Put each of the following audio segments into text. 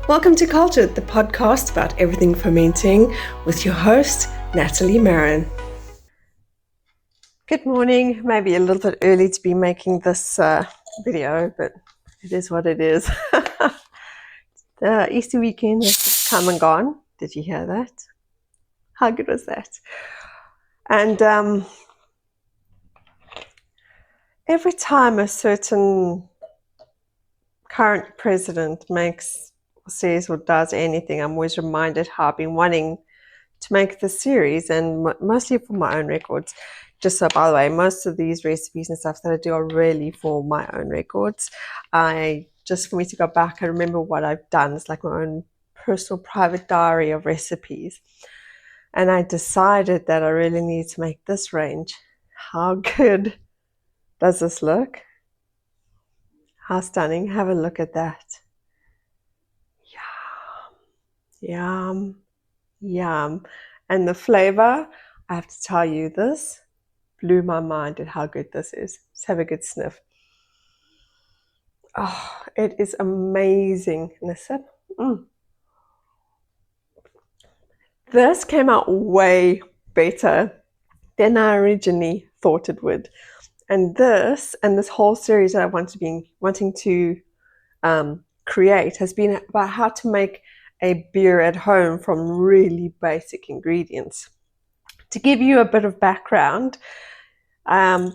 Welcome to Cultured, the podcast about everything fermenting with your host, Natalie Marin. Good morning. Maybe a little bit early to be making this video, but it is what it is. The Easter weekend has just come and gone. Did you hear that? How good was that? And every time a certain current president says or does anything, I'm always reminded how I've been wanting to make this series, and mostly for my own records. Just so, by the way, most of these recipes and stuff that I do are really for my own records. Just for me to go back and remember what I've done. It's like my own personal private diary of recipes. And I decided that I really need to make this range. How good does this look? How stunning. Have a look at that. Yum, yum. And the flavor, I have to tell you, this blew my mind at how good this is. Let's have a good sniff. Oh, it is amazing. And a sip. This came out way better than I originally thought it would. And this whole series that I wanting to create has been about how to make a beer at home from really basic ingredients. To give you a bit of background, in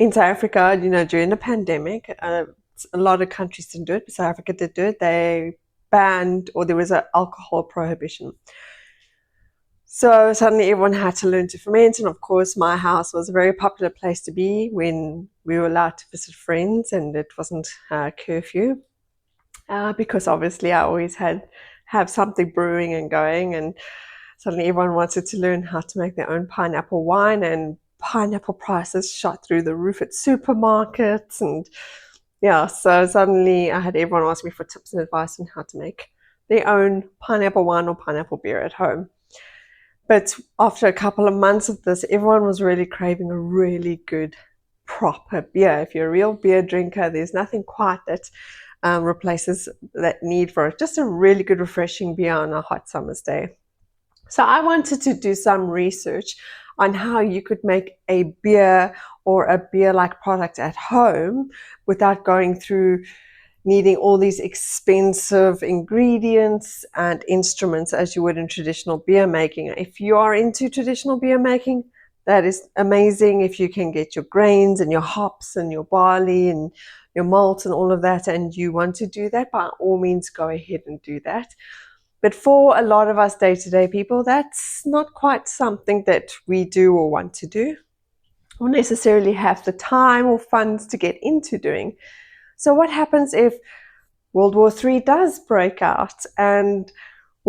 South Africa, during the pandemic, a lot of countries didn't do it, but South Africa did do it. They banned, or there was an alcohol prohibition. So suddenly everyone had to learn to ferment, and of course my house was a very popular place to be when we were allowed to visit friends and it wasn't curfew, because obviously I always have something brewing and going, and suddenly everyone wanted to learn how to make their own pineapple wine, and pineapple prices shot through the roof at supermarkets. And so suddenly I had everyone ask me for tips and advice on how to make their own pineapple wine or pineapple beer at home. But after a couple of months of this, everyone was really craving a really good, proper beer. If you're a real beer drinker, there's nothing quite that replaces that need for it. Just a really good, refreshing beer on a hot summer's day. So I wanted to do some research on how you could make a beer or a beer-like product at home without going through needing all these expensive ingredients and instruments as you would in traditional beer making. If you are into traditional beer making, that is amazing. If you can get your grains and your hops and your barley and your malt and all of that, and you want to do that, by all means go ahead and do that. But for a lot of us day-to-day people, that's not quite something that we do or want to do, or necessarily have the time or funds to get into doing. So what happens if World War III does break out and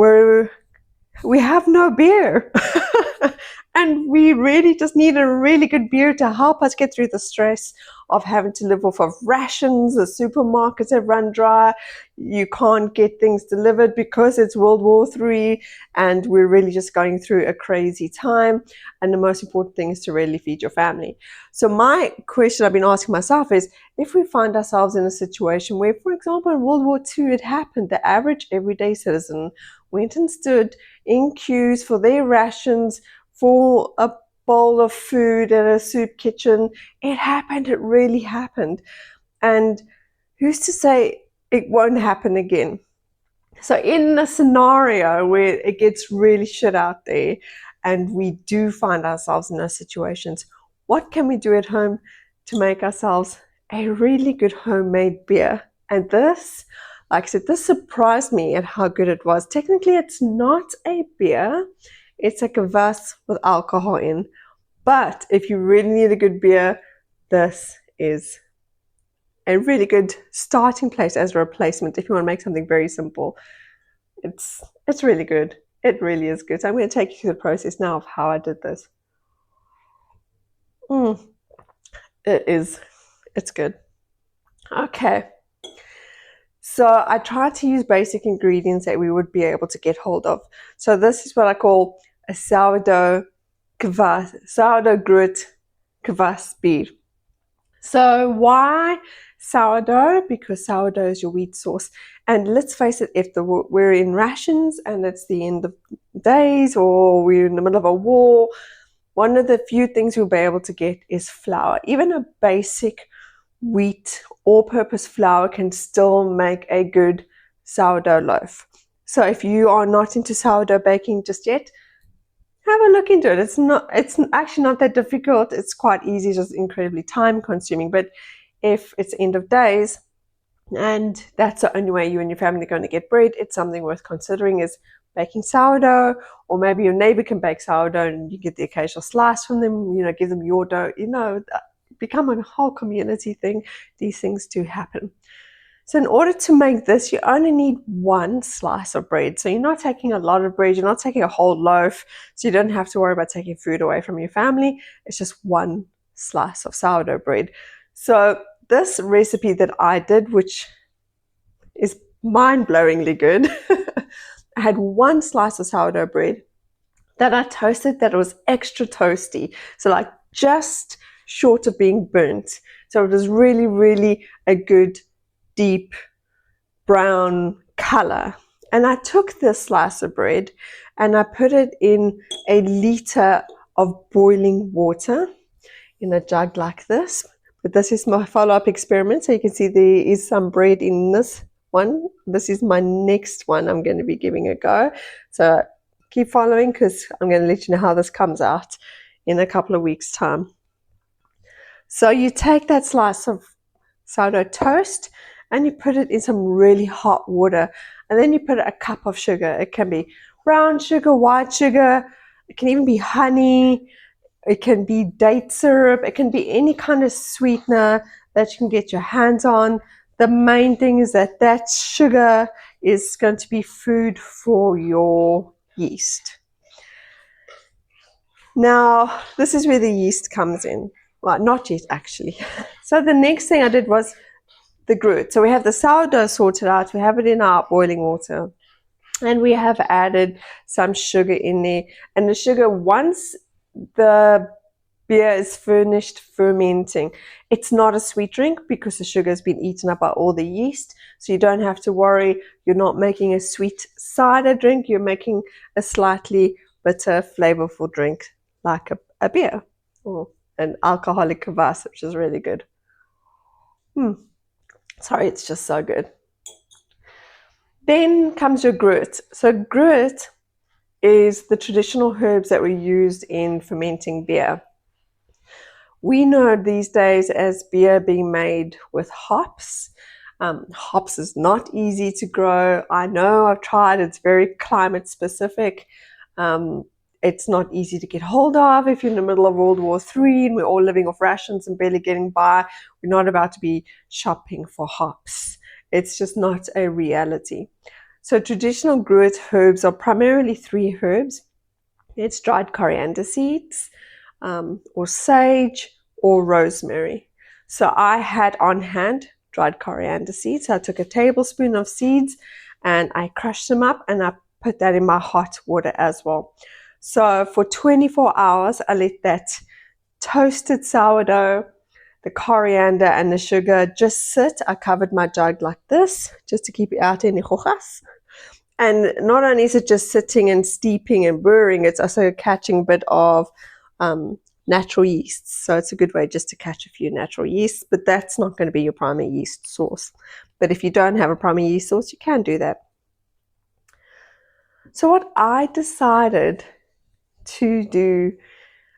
we have no beer and we really just need a really good beer to help us get through the stress of having to live off of rations? The supermarkets have run dry. You can't get things delivered because it's World War III, and we're really just going through a crazy time. And the most important thing is to really feed your family. So my question I've been asking myself is, if we find ourselves in a situation where, for example, in World War II it happened, the average everyday citizen went and stood in queues for their rations, for a bowl of food at a soup kitchen. It happened. It really happened. And who's to say it won't happen again? So in a scenario where it gets really shit out there and we do find ourselves in those situations, what can we do at home to make ourselves a really good homemade beer? And this, like I said, this surprised me at how good it was. Technically, it's not a beer. It's a kvass with alcohol in. But if you really need a good beer, this is a really good starting place as a replacement. If you want to make something very simple, it's really good. It really is good. So I'm going to take you through the process now of how I did this. It's good. Okay. So I tried to use basic ingredients that we would be able to get hold of. So this is what I call a Sourdough Gruit Kvass Bier. So why sourdough, because sourdough is your wheat source. And let's face it, if we're in rations and it's the end of days or we're in the middle of a war, one of the few things you'll be able to get is flour. Even a basic wheat all-purpose flour can still make a good sourdough loaf. So if you are not into sourdough baking just yet, have a look into it. It's actually not that difficult. It's quite easy, just incredibly time consuming. But if it's end of days and that's the only way you and your family are going to get bread, it's something worth considering, is baking sourdough. Or maybe your neighbor can bake sourdough and you get the occasional slice from them, give them your dough, become a whole community thing. These things do happen. So in order to make this, you only need one slice of bread. So you're not taking a lot of bread, you're not taking a whole loaf, so you don't have to worry about taking food away from your family. It's just one slice of sourdough bread. So this recipe that I did, which is mind-blowingly good, I had one slice of sourdough bread that I toasted that was extra toasty. So like just short of being burnt. So it was really, really a good deep brown color. And I took this slice of bread and I put it in a liter of boiling water in a jug like this. But this is my follow-up experiment. So you can see there is some bread in this one. This is my next one I'm going to be giving a go. So keep following, because I'm going to let you know how this comes out in a couple of weeks' time. So you take that slice of sourdough toast and you put it in some really hot water, and then you put a cup of sugar. It can be brown sugar, white sugar, it can even be honey, it can be date syrup, it can be any kind of sweetener that you can get your hands on. The main thing is that that sugar is going to be food for your yeast. Now, this is where the yeast comes in. Well, not yet actually. So the next thing I did was the gruit. So we have the sourdough sorted out, we have it in our boiling water, and we have added some sugar in there. And the sugar, once the beer is finished fermenting, it's not a sweet drink because the sugar has been eaten up by all the yeast. So you don't have to worry, you're not making a sweet cider drink, you're making a slightly bitter, flavorful drink like a beer or an alcoholic kvass, which is really good. Sorry, it's just so good. Then comes your gruit. So gruit is the traditional herbs that were used in fermenting beer. We know these days as beer being made with hops. Hops is not easy to grow. I know, I've tried, it's very climate specific. It's not easy to get hold of if you're in the middle of World War III and we're all living off rations and barely getting by. We're not about to be shopping for hops. It's just not a reality. So traditional gruit herbs are primarily three herbs. It's dried coriander seeds, or sage, or rosemary. So I had on hand dried coriander seeds. So I took a tablespoon of seeds and I crushed them up and I put that in my hot water as well. So for 24 hours, I let that toasted sourdough, the coriander and the sugar just sit. I covered my jug like this, just to keep it out any hojas. And not only is it just sitting and steeping and brewing, it's also catching a bit of natural yeasts. So it's a good way just to catch a few natural yeasts, but that's not going to be your primary yeast source. But if you don't have a primary yeast source, you can do that. So what I decided to do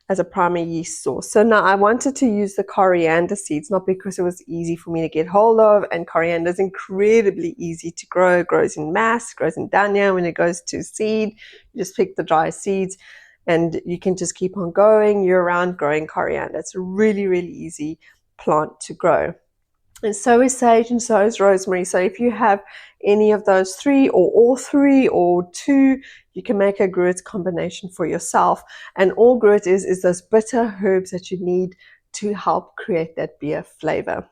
as a primary yeast source. So now I wanted to use the coriander seeds, not because it was easy for me to get hold of, and coriander is incredibly easy to grow. It grows in mass, grows in dania. When it goes to seed, you just pick the dry seeds and you can just keep on going year-round growing coriander. It's a really, really easy plant to grow. And so is sage and so is rosemary. So if you have any of those three or all three or two, you can make a gruit combination for yourself. And all gruit is those bitter herbs that you need to help create that beer flavor.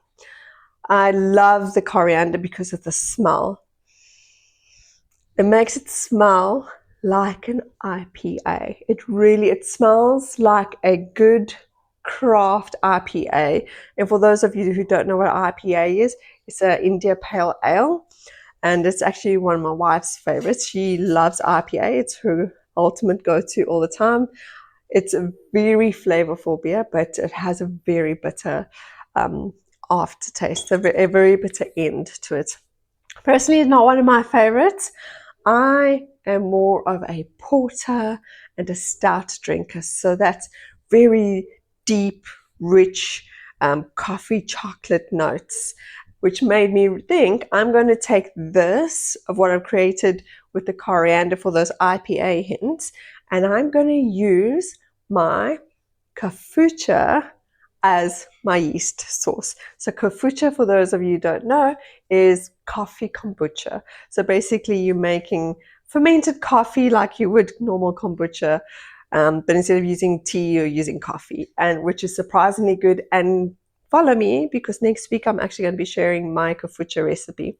I love the coriander because of the smell. It makes it smell like an IPA. It smells like a good craft IPA. And for those of you who don't know what IPA is, it's an India Pale Ale. And it's actually one of my wife's favorites. She loves IPA. It's her ultimate go-to all the time. It's a very flavorful beer, but it has a very bitter aftertaste, a very bitter end to it. Personally, it's not one of my favorites. I am more of a porter and a stout drinker, so that's very deep, rich coffee chocolate notes, which made me think I'm going to take this of what I've created with the coriander for those IPA hints, and I'm going to use my Koffucha as my yeast source. So Koffucha, for those of you who don't know, is coffee kombucha. So basically you're making fermented coffee like you would normal kombucha, but instead of using tea, you're using coffee, and which is surprisingly good. And follow me, because next week I'm actually going to be sharing my Koffucha recipe.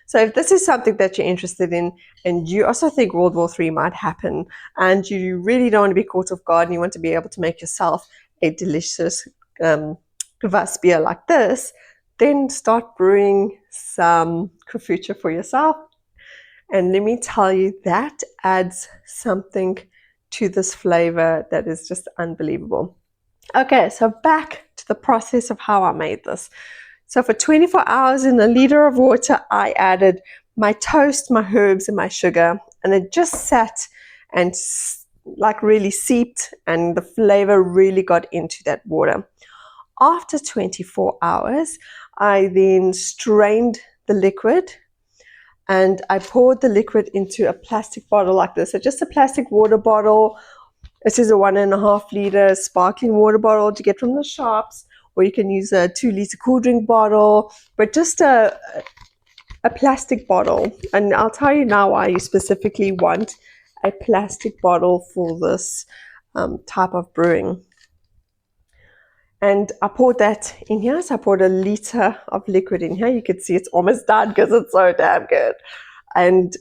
So if this is something that you're interested in, and you also think World War III might happen, and you really don't want to be caught off guard, and you want to be able to make yourself a delicious Kvass Bier like this, then start brewing some Koffucha for yourself. And let me tell you, that adds something to this flavor that is just unbelievable. Okay, so back to the process of how I made this. So for 24 hours in a liter of water, I added my toast, my herbs, and my sugar, and it just sat and like really seeped, and the flavor really got into that water. After 24 hours, I then strained the liquid, and I poured the liquid into a plastic bottle like this. So just a plastic water bottle. This is a 1.5 liter sparkling water bottle to get from the shops, or you can use a 2 liter cool drink bottle, but just a plastic bottle. And I'll tell you now why you specifically want a plastic bottle for this type of brewing. And I poured that in here. So I poured a liter of liquid in here. You can see it's almost done because it's so damn good. And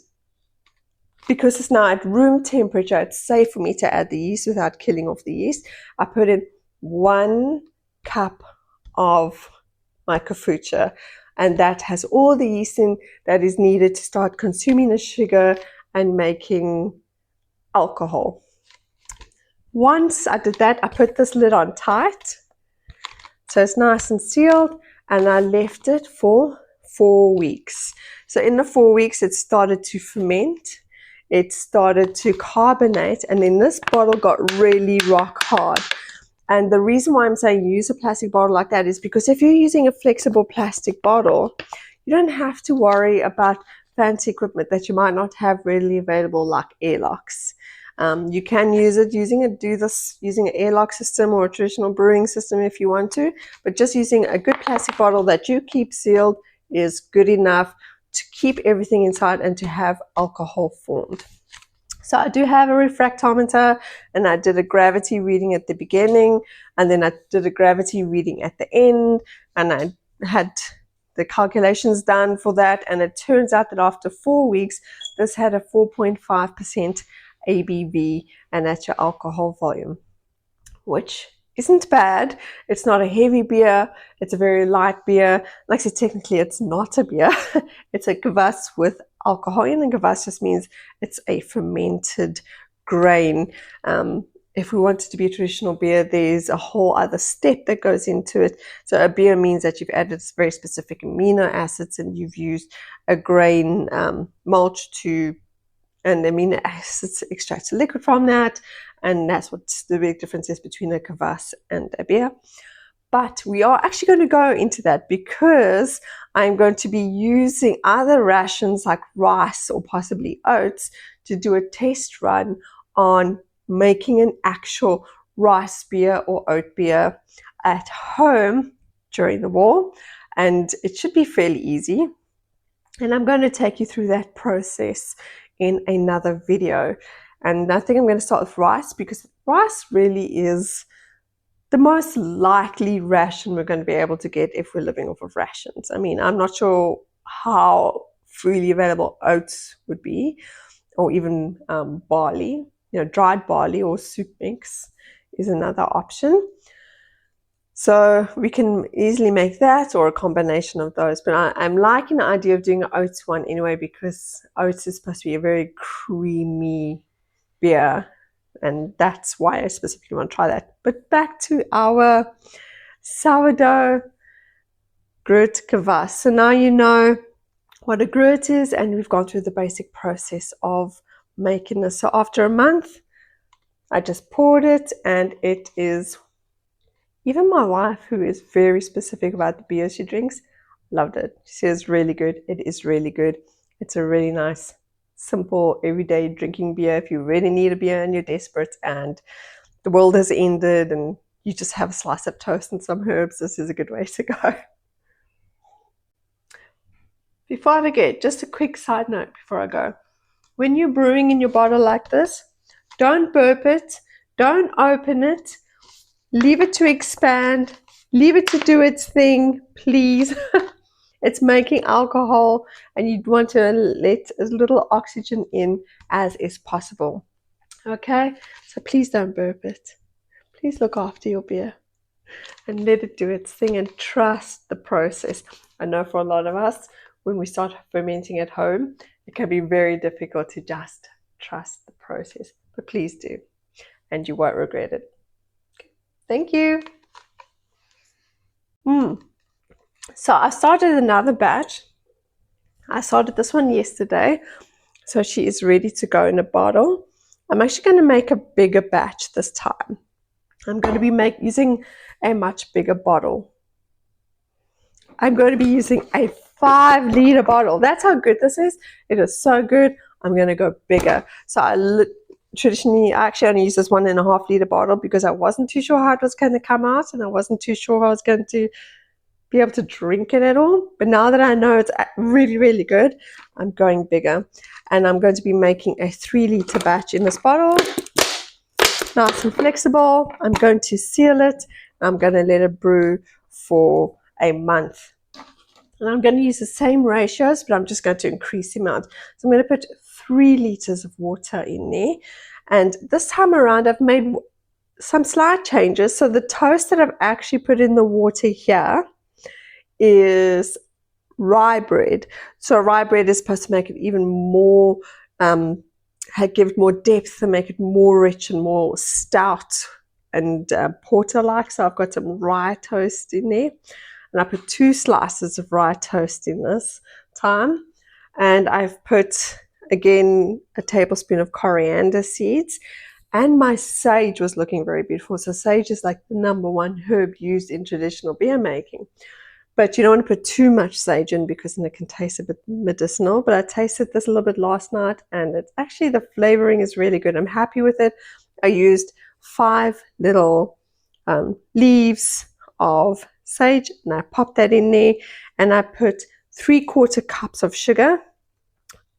because it's now at room temperature, it's safe for me to add the yeast without killing off the yeast. I put in 1 cup of my Koffucha, and that has all the yeast in that is needed to start consuming the sugar and making alcohol. Once I did that, I put this lid on tight, so it's nice and sealed, and I left it for 4 weeks. So in the 4 weeks, it started to ferment, it started to carbonate, and then this bottle got really rock hard. And the reason why I'm saying use a plastic bottle like that is because if you're using a flexible plastic bottle, you don't have to worry about fancy equipment that you might not have readily available, like airlocks. You can use it using an airlock system or a traditional brewing system if you want to, but just using a good plastic bottle that you keep sealed is good enough to keep everything inside and to have alcohol formed. So I do have a refractometer, and I did a gravity reading at the beginning, and then I did a gravity reading at the end, and I had the calculations done for that, and it turns out that after 4 weeks, this had a 4.5% ABV, and that's your alcohol volume, which isn't bad. It's not a heavy beer. It's a very light beer. Like I said, technically it's not a beer. It's a kvass with alcohol in, and kvass just means it's a fermented grain. If we want it to be a traditional beer, there's a whole other step that goes into it. So a beer means that you've added very specific amino acids, and you've used a grain mulch and amino acids to extract a liquid from that. And that's what the big difference is between a kvass and a beer. But we are actually going to go into that because I'm going to be using other rations like rice or possibly oats to do a test run on making an actual rice beer or oat beer at home during the war. And it should be fairly easy. And I'm going to take you through that process in another video. And I think I'm going to start with rice because rice really is the most likely ration we're going to be able to get if we're living off of rations. I mean, I'm not sure how freely available oats would be, or even barley. Dried barley or soup mix is another option. So we can easily make that or a combination of those. But I'm liking the idea of doing an oats one anyway, because oats is supposed to be a very creamy beer. And that's why I specifically want to try that. But back to our sourdough gruit kvass. So now you know what a gruit is, and we've gone through the basic process of making this. So after a month, I just poured it, and it is, even my wife, who is very specific about the beer she drinks, loved it. She says really good. It is really good. It's a really nice, simple, everyday drinking beer. If you really need a beer and you're desperate and the world has ended and you just have a slice of toast and some herbs, this is a good way to go. Before I forget, just a quick side note before I go. When you're brewing in your bottle like this, don't burp it, don't open it, leave it to expand, leave it to do its thing, please. It's making alcohol and you want to let as little oxygen in as is possible. Okay, so please don't burp it. Please look after your beer and let it do its thing and trust the process. I know for a lot of us, when we start fermenting at home, it can be very difficult to just trust the process, but please do, and you won't regret it. Okay. Thank you. So I started another batch. I started this one yesterday, so she is ready to go in a bottle. I'm actually going to make a bigger batch this time. I'm going to be using a much bigger bottle. I'm going to be using a 5-liter bottle. That's how good this is. It is so good. I'm going to go bigger. So traditionally, I actually only use this 1.5-liter bottle because I wasn't too sure how it was going to come out, and I wasn't too sure how I was going to be able to drink it at all. But now that I know it's really, really good, I'm going bigger. And I'm going to be making a 3-liter batch in this bottle. Nice and flexible. I'm going to seal it. I'm going to let it brew for a month. And I'm going to use the same ratios, but I'm just going to increase the amount. So I'm going to put 3 liters of water in there. And this time around, I've made some slight changes. So the toast that I've actually put in the water here is rye bread. So rye bread is supposed to make it even more, give it more depth and make it more rich and more stout and porter-like. So I've got some rye toast in there. And I put 2 slices of rye toast in this time. And I've put, again, a tablespoon of coriander seeds. And my sage was looking very beautiful. So sage is like the #1 herb used in traditional beer making. But you don't want to put too much sage in because then it can taste a bit medicinal. But I tasted this a little bit last night, and it's actually, the flavoring is really good. I'm happy with it. I used 5 little leaves of sage, and I popped that in there, and I put 3/4 cups of sugar,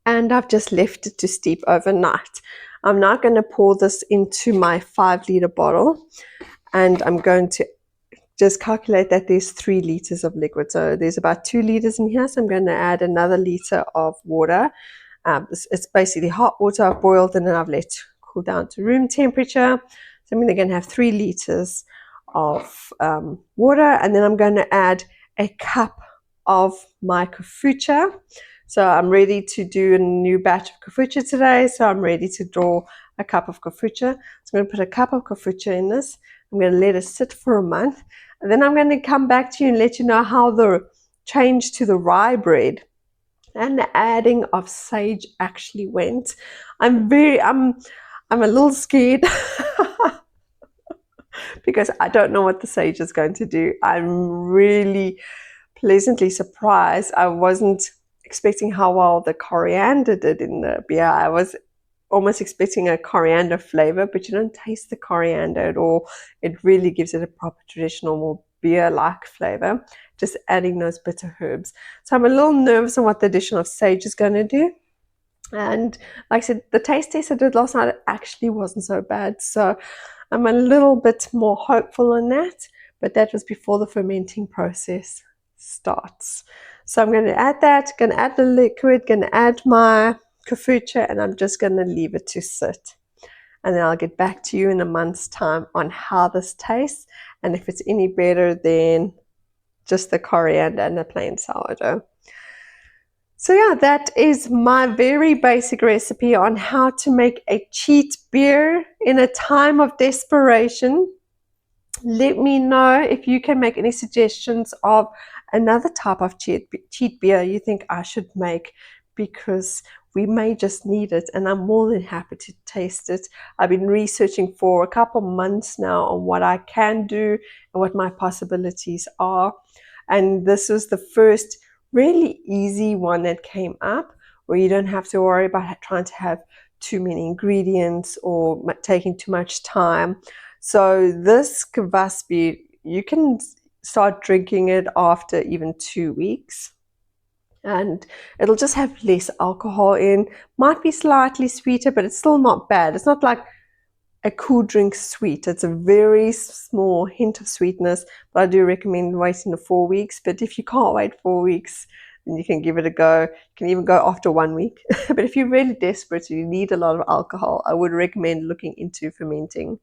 and I've just left it to steep overnight. I'm now going to pour this into my 5-liter bottle, and I'm going to just calculate that there's 3 liters of liquid. So there's about 2 liters in here. So I'm going to add another liter of water. It's basically hot water I've boiled and then I've let cool down to room temperature. So I'm going to have 3 liters of water, and then I'm going to add a cup of my Koffucha. So I'm ready to do a new batch of Koffucha today. So I'm ready to draw a cup of Koffucha. So I'm going to put a cup of Koffucha in this. I'm going to let it sit for a month. And then I'm going to come back to you and let you know how the change to the rye bread and the adding of sage actually went. I'm a little scared because I don't know what the sage is going to do. I'm really pleasantly surprised. I wasn't expecting how well the coriander did in the beer. I was almost expecting a coriander flavor, but you don't taste the coriander at all. It really gives it a proper traditional, more beer-like flavor, just adding those bitter herbs. So I'm a little nervous on what the addition of sage is going to do. And like I said, the taste test I did last night actually wasn't so bad. So I'm a little bit more hopeful on that, but that was before the fermenting process starts. So I'm going to add that, going to add the liquid, going to add my Koffucha, and I'm just going to leave it to sit. And then I'll get back to you in a month's time on how this tastes And if it's any better, then just the coriander and the plain sourdough. So yeah, that is my very basic recipe on how to make a cheat beer in a time of desperation. Let me know if you can make any suggestions of another type of cheat beer you think I should make, because we may just need it, and I'm more than happy to taste it. I've been researching for a couple months now on what I can do and what my possibilities are, and this was the first really easy one that came up, where you don't have to worry about trying to have too many ingredients or taking too much time. So this Kvass Bier, you can start drinking it after even 2 weeks, and it'll just have less alcohol in. Might be slightly sweeter, but it's still not bad. It's not like a cool drink sweet. It's a very small hint of sweetness, but I do recommend waiting the 4 weeks. But if you can't wait 4 weeks, then you can give it a go. You can even go after 1 week. But if you're really desperate and you need a lot of alcohol, I would recommend looking into fermenting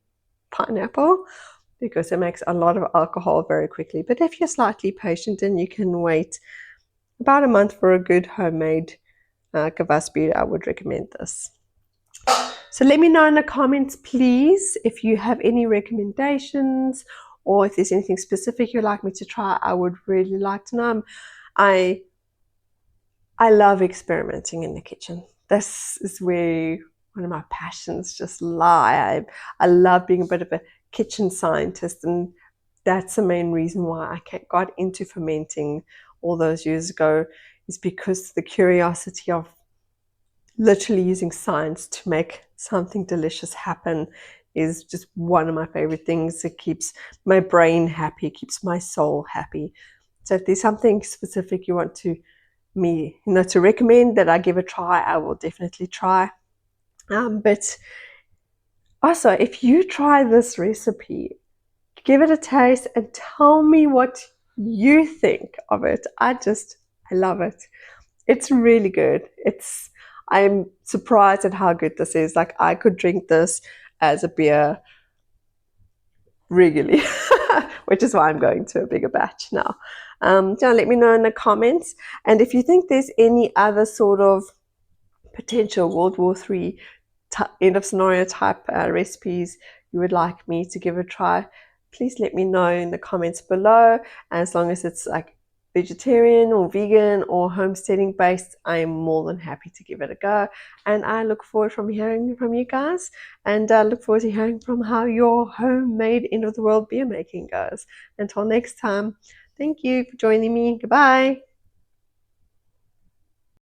pineapple, because it makes a lot of alcohol very quickly. But if you're slightly patient, then you can wait about a month for a good homemade Kvass Bier. I would recommend this. So let me know in the comments, please, if you have any recommendations or if there's anything specific you'd like me to try. I would really like to know. I love experimenting in the kitchen. This is where one of my passions just lie. I love being a bit of a kitchen scientist, and that's the main reason why I got into fermenting all those years ago, is because the curiosity of literally using science to make something delicious happen is just one of my favorite things. It keeps my brain happy, keeps my soul happy. So if there's something specific you want to recommend that I give a try, I will definitely try. But also, if you try this recipe, give it a taste and tell me what you think of it. I love it. It's really good. I'm surprised at how good this is. Like, I could drink this as a beer regularly, which is why I'm going to a bigger batch now. Let me know in the comments. And if you think there's any other sort of potential World War III end of scenario type recipes you would like me to give a try, please let me know in the comments below. And as long as it's like vegetarian or vegan or homesteading based, I am more than happy to give it a go. And I look forward from hearing from you guys, and look forward to hearing from how your homemade end of the world beer making goes. Until next time, thank you for joining me. Goodbye.